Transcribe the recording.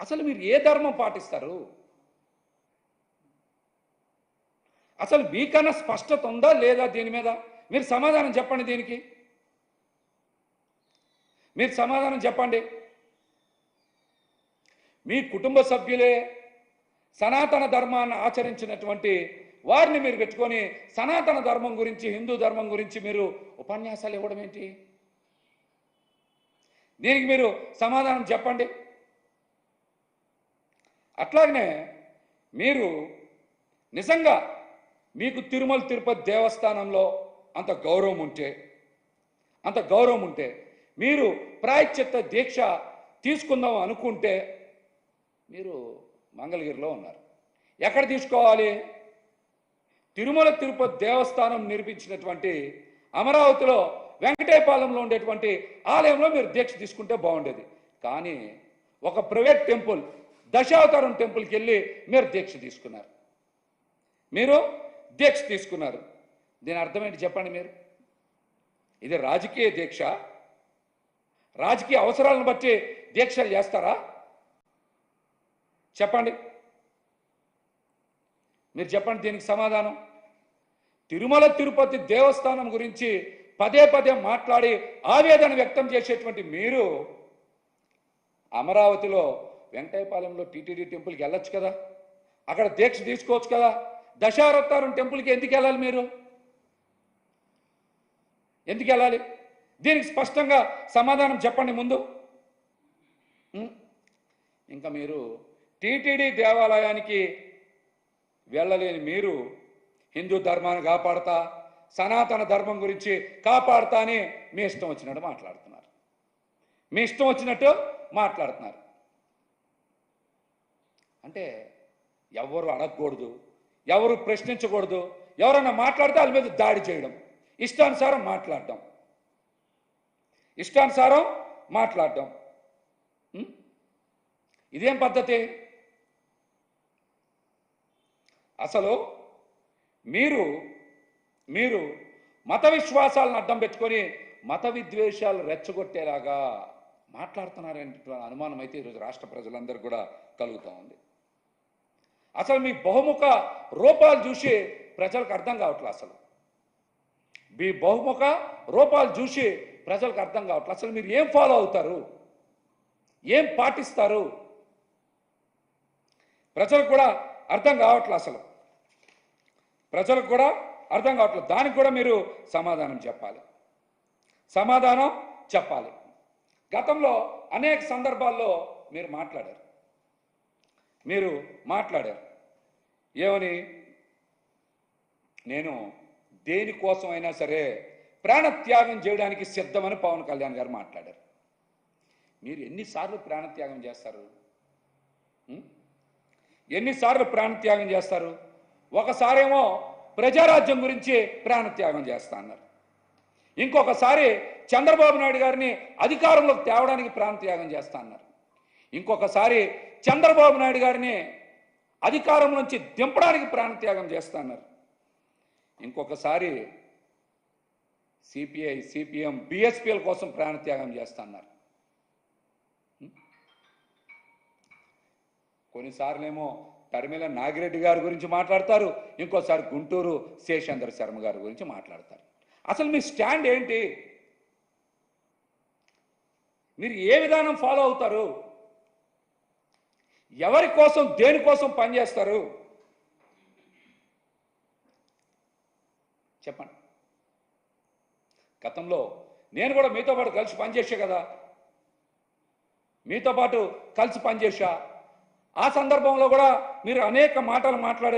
అసలు మీరు ఏ ధర్మం పాటిస్తారు? అసలు మీకన్నా స్పష్టత ఉందా లేదా దీని మీద? మీరు సమాధానం చెప్పండి దీనికి. మీరు సమాధానం చెప్పండి. మీ కుటుంబ సభ్యులే సనాతన ధర్మాన్ని ఆచరించినటువంటి వారిని మీరు పెట్టుకొని సనాతన ధర్మం గురించి, హిందూ ధర్మం గురించి మీరు ఉపన్యాసాలు ఇవ్వడం ఏంటి? దీనికి మీరు సమాధానం చెప్పండి. అట్లాగనే మీరు నిజంగా మీకు తిరుమల తిరుపతి దేవస్థానంలో అంత గౌరవం ఉంటే మీరు ప్రాయశ్చిత్త దీక్ష తీసుకుందాం అనుకుంటే మీరు మంగళగిరిలో ఉన్నారు. ఎక్కడ తీసుకోవాలి? తిరుమల తిరుపతి దేవస్థానం నిర్మించినటువంటి అమరావతిలో వెంకటేపాలెంలో ఉండేటువంటి ఆలయంలో మీరు దీక్ష తీసుకుంటే బాగుండేది. కానీ ఒక ప్రైవేట్ టెంపుల్, దశావతారం టెంపుల్కి వెళ్ళి మీరు దీక్ష తీసుకున్నారు. దీని అర్థం ఏంటి చెప్పండి మీరు? ఇది రాజకీయ దీక్ష, రాజకీయ అవసరాలను బట్టి దీక్షలు చేస్తారా? చెప్పండి, మీరు చెప్పండి దీనికి సమాధానం. తిరుమల తిరుపతి దేవస్థానం గురించి పదే పదే మాట్లాడి ఆవేదన వ్యక్తం చేసేటువంటి మీరు అమరావతిలో వెంకటేపాలెంలో టీటీడీ టెంపుల్కి వెళ్ళొచ్చు కదా, అక్కడ దీక్ష తీసుకోవచ్చు కదా. దశావతారం టెంపుల్కి ఎందుకు వెళ్ళాలి? మీరు ఎందుకు వెళ్ళాలి? దీనికి స్పష్టంగా సమాధానం చెప్పండి ముందు. ఇంకా మీరు టీటీడీ దేవాలయానికి వెళ్ళలేని మీరు హిందూ ధర్మాన్ని కాపాడతా, సనాతన ధర్మం గురించి కాపాడతా అని మీ ఇష్టం వచ్చినట్టు మాట్లాడుతున్నారు. అంటే ఎవరు అడగకూడదు, ఎవరు ప్రశ్నించకూడదు, ఎవరన్నా మాట్లాడితే వాళ్ళ మీద దాడి చేయడం, ఇష్టానుసారం మాట్లాడడం. ఇదేం పద్ధతి? అసలు మీరు మత విశ్వాసాలను అడ్డం పెట్టుకొని మత విద్వేషాలు రెచ్చగొట్టేలాగా మాట్లాడుతున్నారనే అనుమానం అయితే ఈరోజు రాష్ట్ర ప్రజలందరూ కూడా కలుగుతూ ఉంది. అసలు మీ బహుముఖ రూపాలు చూసి ప్రజలకు అర్థం కావట్లేదు. అసలు మీరు ఏం ఫాలో అవుతారు, ఏం పాటిస్తారు? ప్రజలకు కూడా అర్థం కావట్లేదు. దానికి కూడా మీరు సమాధానం చెప్పాలి. గతంలో అనేక సందర్భాల్లో మీరు మాట్లాడారు. ఏమని? నేను దేనికోసమైనా సరే ప్రాణత్యాగం చేయడానికి సిద్ధమని పవన్ కళ్యాణ్ గారు మాట్లాడారు. మీరు ఎన్నిసార్లు ప్రాణత్యాగం చేస్తారు? ఒకసారేమో ప్రజారాజ్యం గురించి ప్రాణత్యాగం చేస్తా అన్నారు. ఇంకొకసారి చంద్రబాబు నాయుడు గారిని అధికారంలోకి తేవడానికి ప్రాణత్యాగం చేస్తా అన్నారు. ఇంకొకసారి చంద్రబాబు నాయుడు గారిని అధికారం నుంచి దింపడానికి ప్రాణత్యాగం చేస్తా అన్నారు. ఇంకొకసారి సిపిఐ, సిపిఎం, బిఎస్పీల కోసం ప్రాణత్యాగం చేస్తా అన్నారు. కొన్నిసార్లేమో తరిమేల నాగిరెడ్డి గారి గురించి మాట్లాడతారు, ఇంకోసారి గుంటూరు శేషేంద్ర శర్మ గారి గురించి మాట్లాడతారు. అసలు మీ స్టాండ్ ఏంటి? మీరు ఏ విధానం ఫాలో అవుతారు? ఎవరి కోసం, దేనికోసం పనిచేస్తారు? చెప్పండి. గతంలో నేను కూడా మీతో పాటు కలిసి పనిచేసా. ఆ సందర్భంలో కూడా మీరు అనేక మాటలు మాట్లాడారు.